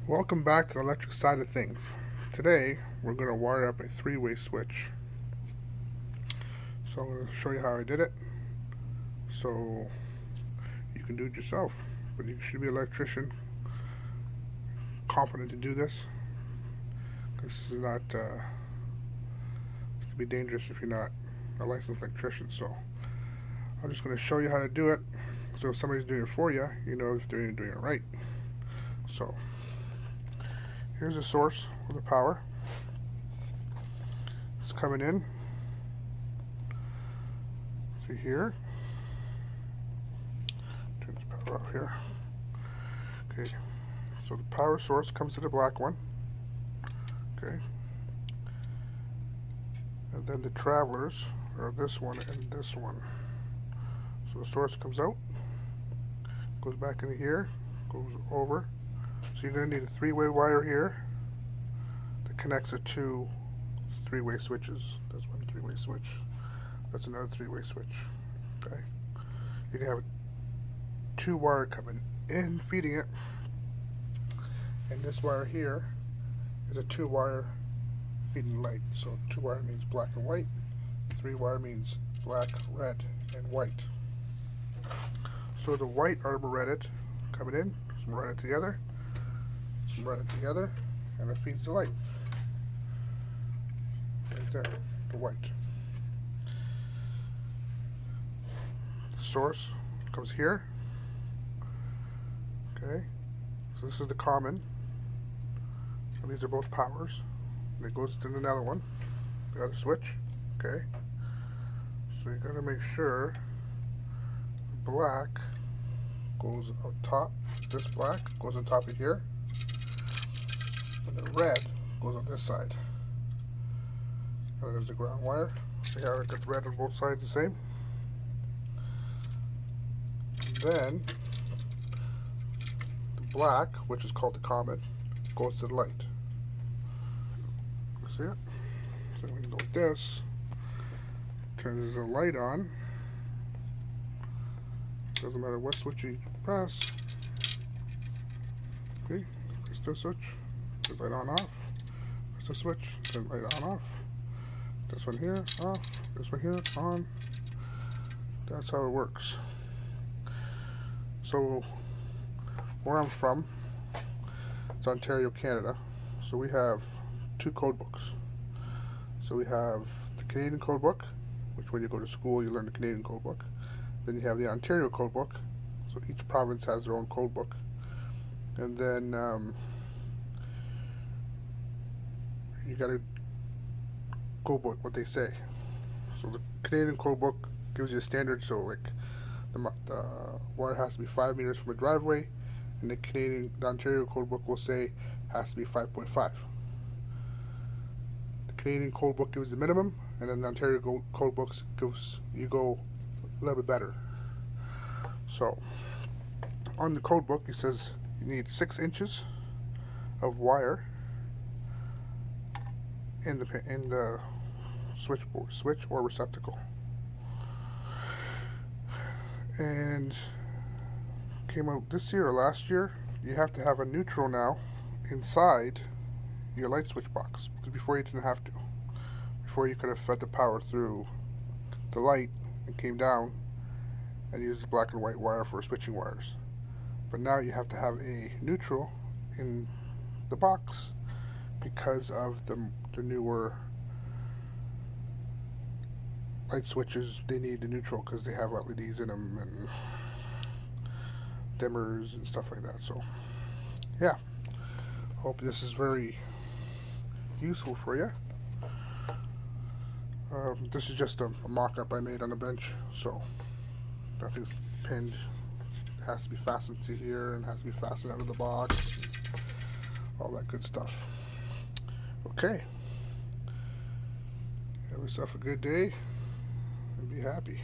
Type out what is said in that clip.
Welcome back to the electric side of things. Today we're going to wire up a three-way switch. So I'm going to show you how I did it so you can do it yourself. But you should be an electrician, competent to do this. This is not, it could be dangerous if you're not a licensed electrician. So I'm just going to show you how to do it. So if somebody's doing it for you, you know if they're doing it right. So here's the source of the power. It's coming in through here. Turn this power off here. Okay, so the power source comes to the black one. Okay, and then the travelers are this one and this one. So the source comes out, goes back into here, goes over. So you're going to need a three-way wire here that connects the two three-way switches. That's one three-way switch. That's another three-way switch. Okay. You can have a two-wire coming in, feeding it, and this wire here is a two-wire feeding light. So two-wire means black and white. Three-wire means black, red, and white. So the white are threaded coming in, some threaded together, some threaded together, and it feeds the light. Right there, the white. The source comes here. Okay, so this is the common. And these are both powers. And it goes to another one, the other switch. Okay, so you gotta make sure the black goes on top. This black goes on top of here, and the red goes on this side. And there's the ground wire. See how it gets red on both sides the same? And then the black, which is called the common, goes to the light. You see it? So we can go like this. Turns the light on. Doesn't matter what switch you press. Okay, press this switch, turn light on off. Press the switch, turn light on off. This one here, off. This one here, on. That's how it works. So, where I'm from, it's Ontario, Canada. So we have two code books. So we have the Canadian code book, which when you go to school you learn the Canadian code book. Then you have the Ontario code book. So each province has their own code book. And then you gotta go by what they say. So the Canadian code book gives you a standard. So like the wire has to be 5 meters from a driveway, and the Ontario code book will say has to be 5.5. The Canadian code book gives the minimum, and then the Ontario code book gives you go a little bit better. So on the code book it says you need 6 inches of wire in the switch or receptacle. And came out this year or last year, you have to have a neutral now inside your light switch box, because before you didn't have to. Before you could have fed the power through the light and came down and used the black and white wire for switching wires. But now you have to have a neutral in the box because of the newer light switches. They need the neutral because they have LEDs in them and dimmers and stuff like that. So yeah, hope this is very useful for you. This is just a mock-up I made on the bench, so nothing's pinned. It has to be fastened to here and has to be fastened out of the box, all that good stuff. Okay, have yourself a good day and be happy.